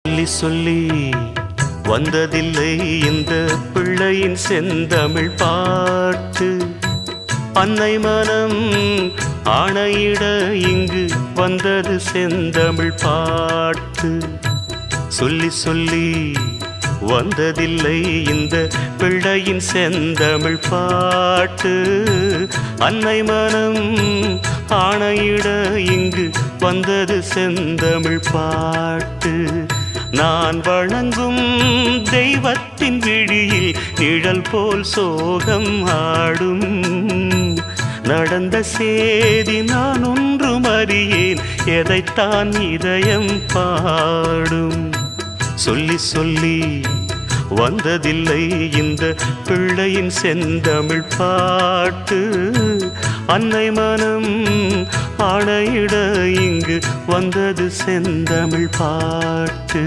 சொல்லி சொல்லி வந்ததில்லை இந்த பிள்ளையின் செந்தமிழ் பாட்டு. அன்னை மனம் ஆணையிட இங்கு வந்தது செந்தமிழ் பாட்டு. சொல்லி சொல்லி வந்ததில்லை இந்த பிள்ளையின் செந்தமிழ் பாட்டு. அன்னை மனம் ஆணையிட இங்கு வந்தது செந்தமிழ் பாட்டு. நான் வணங்கும் தெய்வத்தின் விழியில் நிழல் போல் சோகம் ஆடும். நடந்த சேதி நான் ஒன்றும் அறியேன், எதைத்தான் இதயம் பாடும். சொல்லி சொல்லி வந்ததில்லை இந்த பிள்ளையின் செந்தமிழ் பாட்டு. அன்னை மனம் ஆணையிட இங்கு வந்தது செந்தமிழ் பாட்டு.